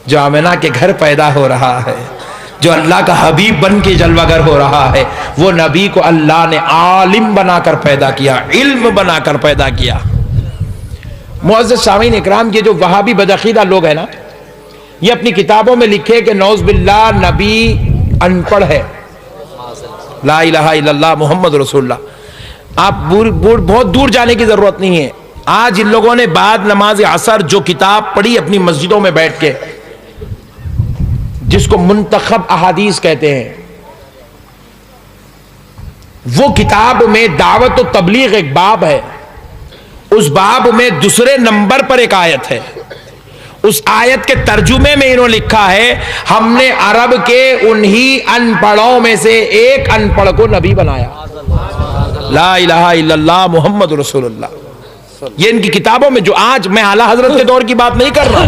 जो आमिना के घर पैदा हो रहा है, जो अल्लाह का हबीब बन के जलवागर हो रहा है, वो नबी को अल्लाह ने आलिम बनाकर पैदा किया, इल्म बनाकर पैदा किया। मुअज़्ज़ज़ सामीन इकराम, के जो वहाबी बदअक़ीदा लोग हैं ना, ये अपनी किताबों में लिखे कि नौज़ बिल्लाह नबी अनपढ़ है, ला इलाहा इल्लल्लाह मुहम्मद रसूलुल्लाह। आप बहुत दूर जाने की जरूरत नहीं है। आज इन लोगों ने बाद नमाज असर जो किताब पढ़ी अपनी मस्जिदों में बैठ के, जिसको मुंतखब अहादीस कहते हैं, वो किताब में दावत और तबलीग एक बाब है। उस बाब में दूसरे नंबर पर एक आयत है। उस आयत के तर्जुमे में इन्होंने लिखा है, हमने अरब के उन्हीं अनपढ़ों में से एक अनपढ़ को नबी बनाया, ला इलाहा इल्लल्लाह मुहम्मद रसूलुल्लाह। ये इनकी किताबों में, जो आज मैं आला हजरत के दौर की बात नहीं कर रहा।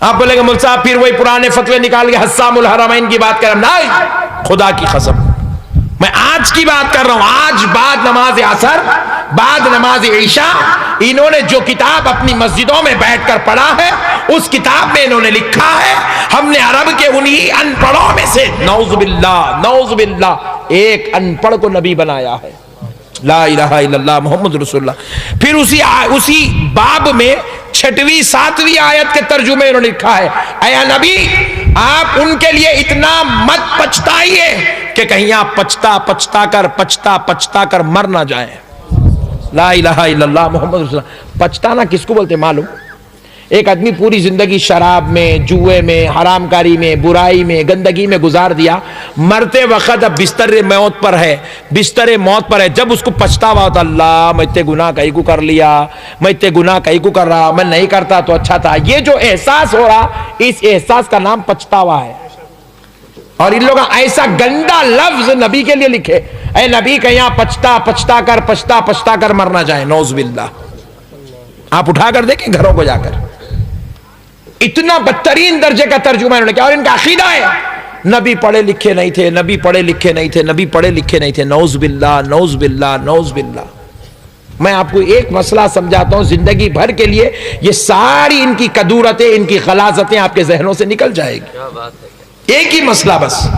आप बोलेंगे मुल्क साहब फिर वही पुराने फतवे निकाल के हस्सामुल हरमैन की बात कर रहा हूं। नहीं, खुदा की कसम मैं आज की बात कर रहा हूं। आज बाद नमाज असर, बाद नमाज ईशा, इन्होंने जो किताब अपनी मस्जिदों में बैठकर पढ़ा है, उस किताब में इन्होंने लिखा है, हमने अरब के उन्हीं अनपढ़ों में से नौज़ बिल्लाह एक अनपढ़ को नबी बनाया है, ला इलाहा इल्लल्लाह मुहम्मद रसूलुल्लाह। फिर उसी बाब में 6वीं 7वीं आयत के तर्जुमे इन्होंने लिखा है, ऐ नबी आप उनके लिए इतना मत पछताइए कि कहीं आप पछता कर मर ना जाए, ला इलाहा इल्लल्लाह मुहम्मद रसूलुल्लाह। पछताना किसको बोलते मालूम? एक आदमी पूरी जिंदगी शराब में, जुए में, हरामकारी में, बुराई में, गंदगी में गुजार दिया, मरते वक्त अब बिस्तर मौत पर है, जब उसको पछतावा होता, अल्लाह मैं इतने गुनाह कहीं को कर लिया, मैं इतने गुनाह कहीं को कर रहा, मैं नहीं करता तो अच्छा था। ये जो एहसास हो रहा, इस एहसास का नाम पछतावा है। और इन लोग ऐसा गंदा लफ्ज नबी के लिए लिखे, ऐ नबी कहीं आप पछता कर मर ना जाए, नौज़ बिल्लाह। आप उठा कर देखें घरों को जाकर, इतना बदतरीन दर्जे का तर्जुमा इन्होंने किया। और इनका अकीदा है नबी पढ़े लिखे नहीं थे, नबी पढ़े लिखे नहीं थे, नौज़ बिल्लाह। मैं आपको एक मसला समझाता हूं, जिंदगी भर के लिए ये सारी इनकी कदूरतें, इनकी गलाजतें आपके जहनों से निकल जाएगी। एक ही मसला बस,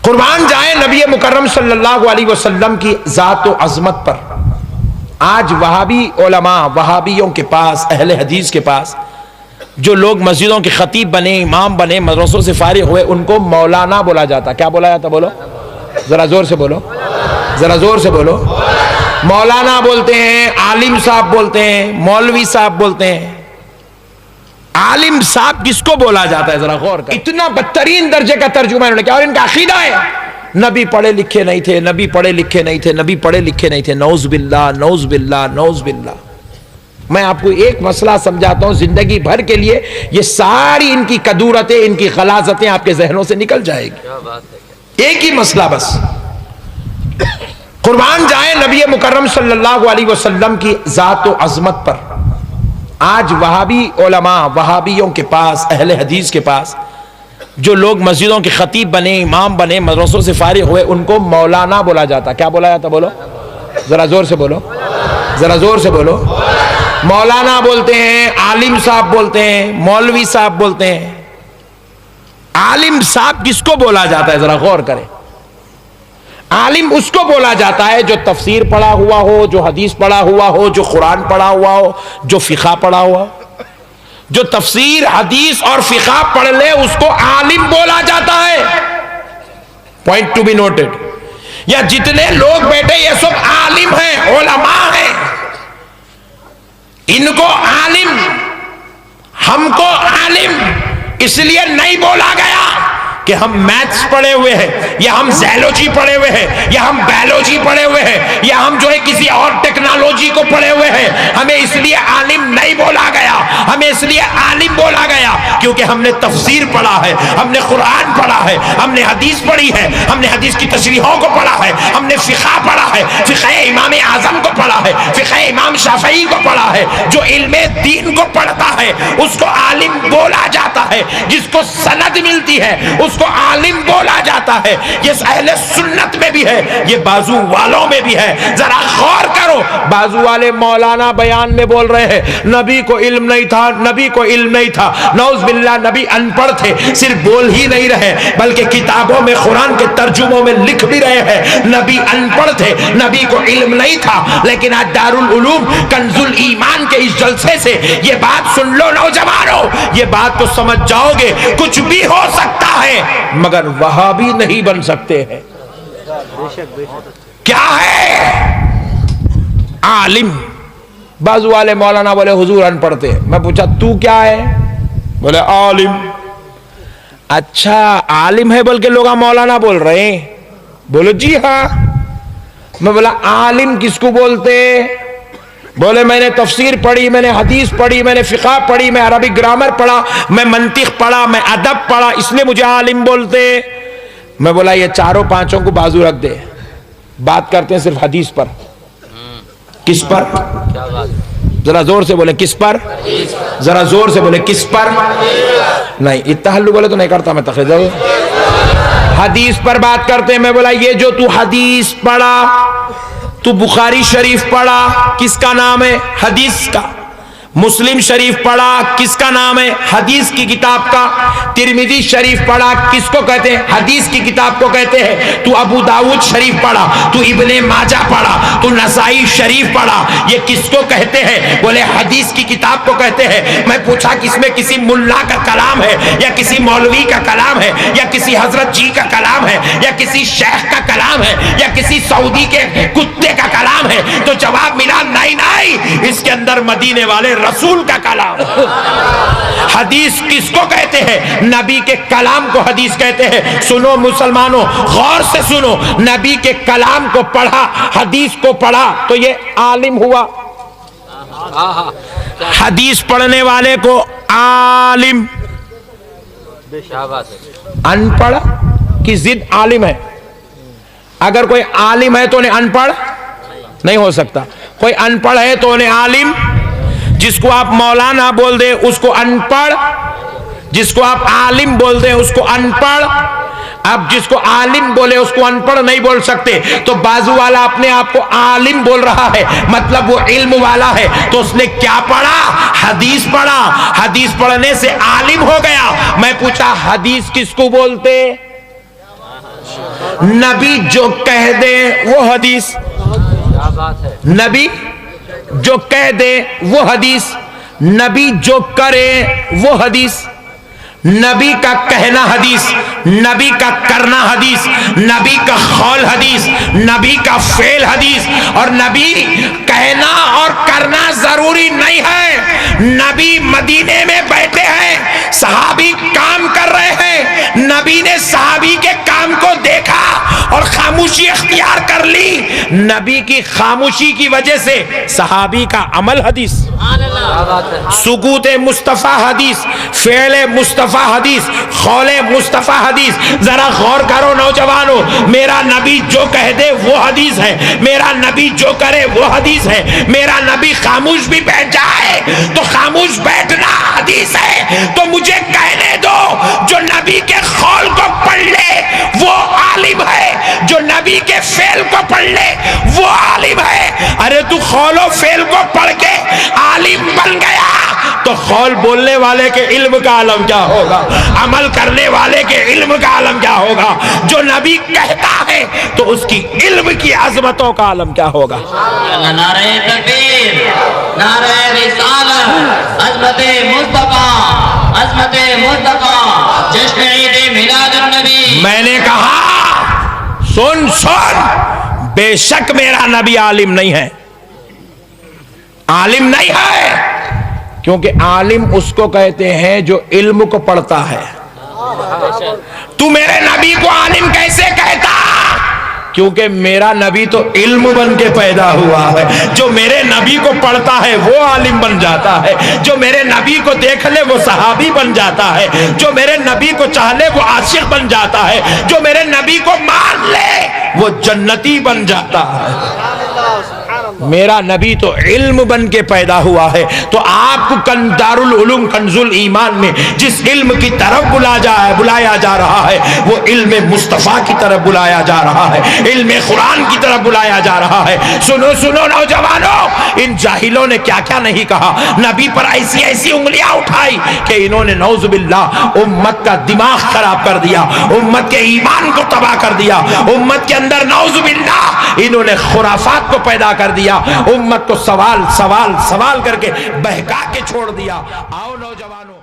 कुर्बान जाए नबी मुकर्रम सल्लल्लाहु अलैहि वसल्लम की जात व अजमत पर। आज वहाबी उलमा, वहाबियों के पास, अहले हदीस के पास, जो लोग मस्जिदों के खतीब बने, इमाम बने, मदरसों से फारिग हुए, उनको मौलाना बोला जाता। क्या बोला जाता? बोलो जरा जोर से बोलो, जरा जोर से बोलो। मौलाना बोलते हैं, आलिम साहब बोलते हैं, मौलवी साहब बोलते हैं। आलिम साहब किसको बोला जाता है? जरा गौर कर। इतना बदतरीन दर्जे का तर्जुमा इन्होंने किया। और इनका अकीदा है नबी पढ़े लिखे नहीं थे, नौज़ बिल्लाह। मैं आपको एक मसला समझाता हूं, जिंदगी भर के लिए ये सारी इनकी कदूरतें, इनकी गलाजतें आपके जहनों से निकल जाएगी। एक ही मसला बस, कुर्बान जाए नबी मुकर्रम सल्लल्लाहु अलैहि वसल्लम की जात व अजमत पर। आज वहाबी उलमा, वहाबियों के पास, अहले हदीस के पास, जो लोग मस्जिदों के खतीब बने, इमाम बने, मदरसों से फारिग हुए, उनको मौलाना बोला जाता। क्या बोला जाता? बोलो जरा जोर से बोलो, जरा जोर से बोलो। मौलाना बोलते हैं, आलिम साहब बोलते हैं, मौलवी साहब बोलते हैं। आलिम साहब किसको बोला जाता है? जरा गौर करें। आलिम उसको बोला जाता है जो तफसीर पढ़ा हुआ हो, जो हदीस पढ़ा हुआ हो, जो कुरान पढ़ा हुआ हो, जो फिक़ा पढ़ा हुआ हो। जो तफसीर, हदीस और फिक़ा पढ़ ले उसको आलिम बोला जाता है। Point to be noted. या जितने लोग बैठे ये सब आलिम हैं, उलमा हैं। इनको आलिम, हमको आलिम इसलिए नहीं बोला गया कि हम मैथ्स पढ़े हुए हैं, या हम ज़ूलॉजी पढ़े हुए हैं, या हम बायोलॉजी पढ़े हुए हैं, या हम जो है किसी और टेक्नोलॉजी को पढ़े हुए हैं। हमें इसलिए आलिम नहीं बोला गया, हमें इसलिए आलिम बोला गया क्योंकि हमने तफसीर पढ़ा है, हमने कुरान पढ़ा है, हमने हदीस पढ़ी है, हमने हदीस की तशरीहों को पढ़ा है, हमने फिक़ा पढ़ा है, फिक़े इमाम आज़म को पढ़ा है, फिक़े इमाम शाफ़ई को पढ़ा है। जो इल्मे दीन को पढ़ता है उसको आलिम बोला जाता है। जिसको सनद मिलती है उसको जिसको आलिम बोला जाता है, ये अहले सुन्नत में भी है, ये बाजू वालों में भी है। जरा गौर करो, बाजू वाले मौलाना बयान में बोल रहे हैं नबी को इल्म नहीं था, नबी को इल्म नहीं था। नौज बिल्लाह, नबी अनपढ़ थे, सिर्फ बोल ही नहीं रहे बल्कि किताबों में, कुरान के तर्जुमों में लिख भी रहे हैं नबी अनपढ़ थे, नबी को इल्म नहीं था। लेकिन आज दारुल उलूम कंजुल ईमान के इस जलसे से ये बात सुन लो नौजवानों, ये बात तो समझ जाओगे कुछ भी हो सकता है मगर वहाबी नहीं बन सकते हैं। क्या है आलिम? बाजू वाले मौलाना बोले हुजूर अनपढ़ थे। मैं पूछा तू क्या है? बोले आलिम। अच्छा आलिम है बोल के लोग मौलाना बोल रहे हैं? बोलो जी हाँ। मैं बोला आलिम किसको बोलते? बोले मैंने तफसीर पढ़ी, मैंने हदीस पढ़ी, मैंने फिक़ह पढ़ी, मैं अरबी ग्रामर पढ़ा, मैं मंतिक पढ़ा, मैं अदब पढ़ा, इसलिए मुझे आलिम बोलते। मैं बोला ये चारों पांचों को बाजू रख दे, बात करते हैं सिर्फ हदीस पर। किस पर? जरा जोर से बोले किस पर? जरा जोर से बोले किस पर? नहीं, इतना हल्लू बोले तो नहीं करता मैं तखरीर। हदीस पर बात करते हैं। मैं बोला ये जो तू हदीस पढ़ा, तू बुखारी शरीफ पढ़ा, किसका नाम है? हदीस का। मुस्लिम शरीफ पढ़ा, किसका नाम है? हदीस की किताब का। तिरमिजी शरीफ पढ़ा, किसको कहते हैं? हदीस की किताब को कहते हैं। तू अबू दाऊद शरीफ पढ़ा, तू इब्ने माजा पढ़ा, तू नसाई शरीफ पढ़ा, ये किसको कहते हैं? बोले हदीस की किताब को कहते हैं। मैं पूछा किसमें किसी मुल्ला का कलाम है या किसी मौलवी का कलाम है या किसी हजरत जी का कलाम है या किसी शेख का कलाम है या किसी सऊदी के कुत्ते का कलाम है? तो जवाब मिला नहीं नहीं, इसके अंदर मदीने वाले रसूल का कलाम। हदीस किसको कहते हैं? नबी के कलाम को हदीस कहते हैं। सुनो मुसलमानों, गौर से सुनो, नबी के कलाम को पढ़ा, हदीस को पढ़ा तो ये आलिम हुआ। हदीस पढ़ने वाले को आलिम, अनपढ़ की जिद आलिम है। अगर कोई आलिम है तो उन्हें अनपढ़ नहीं हो सकता, कोई अनपढ़ है तो उन्हें आलिम। जिसको आप मौलाना बोल दे उसको अनपढ़, जिसको आप आलिम बोल दे उसको अनपढ़। अब जिसको आलिम बोले उसको अनपढ़ नहीं बोल सकते, तो बाजू वाला अपने आप को आलिम बोल रहा है, मतलब वो इल्म वाला है। तो उसने क्या पढ़ा? हदीस पढ़ा। हदीस पढ़ने से आलिम हो गया। मैं पूछा हदीस किसको बोलते? नबी जो कह दे वो हदीस। नबी जो कह दे वो हदीस, नबी जो करे वो हदीस। नबी का कहना हदीस, नबी का करना हदीस, नबी का कौल हदीस, नबी का फेल हदीस। और नबी कहना और करना जरूरी नहीं है। नबी मदीने में बैठे हैं, सहाबी काम कर रहे हैं, नबी ने सहाबी के काम को देखा और खामोशी इख्तियार कर ली। नबी की खामोशी की वजह से सहाबी का अमल हदीस, सुकूत मुस्तफा हदीस, फेल मुस्तफा हदीस, खौले मुस्तफा हदीस। जरा गौर करो नौजवानों, मेरा नबी जो कह दे वो हदीस है, मेरा नबी जो करे वो हदीस है। मेरा नबी खामोश भी बैठ जाए तो खामोश बैठना हदीस है। तो मुझे कहने दो, जो नबी के खौल को पढ़ ले वो आलिम है, जो नबी के फेल को पढ़ ले वो आलिम है। अरे तू खौलो फेल को पढ़ के आलिम बन गया तो खौल बोलने वाले के इल्म का आलम क्या होगा? अमल करने वाले के इल्म का आलम क्या होगा? जो नबी कहता है तो उसकी इल्म की अजमतों का आलम क्या होगा? नारे तकबीर, नारे रिसालत, अज़मते मुस्तफा, अज़मते मुस्तफा, जश्न ईद मिलादुन नबी। मैंने कहा सुन सुन, बेशक मेरा नबी आलिम नहीं है, आलिम नहीं है। क्योंकि आलिम उसको कहते हैं जो इल्म को पढ़ता है। तू मेरे नबी को आलिम कैसे कहता? क्योंकि मेरा नबी तो इल्म बन के पैदा हुआ है। जो मेरे नबी को पढ़ता है वो आलिम बन जाता है, जो मेरे नबी को देख ले वो सहाबी बन जाता है, जो मेरे नबी को चाह ले वो आशिक बन जाता है, जो मेरे नबी को मान ले वो जन्नती बन जाता है। मेरा नबी तो इल्म बन के पैदा हुआ है। तो आपको दारुल उलूम कंजुल ईमान में जिस इल्म की तरफ बुलाया जा रहा है वो इल्म मुस्तफ़ा की तरफ बुलाया जा रहा है, इल्म कुरान की तरफ बुलाया जा रहा है। सुनो सुनो नौजवानों, इन जाहिलों ने क्या क्या नहीं कहा, नबी पर ऐसी ऐसी उंगलियां उठाई कि इन्होंने नौजुबिल्लाह उम्मत का दिमाग खराब कर दिया, उम्मत के ईमान को तबाह कर दिया, उम्मत के अंदर नौजुबिल्लाह इन्होंने खुराफात को पैदा कर दिया, उम्मत को सवाल सवाल सवाल करके बहका के छोड़ दिया। आओ नौजवानों।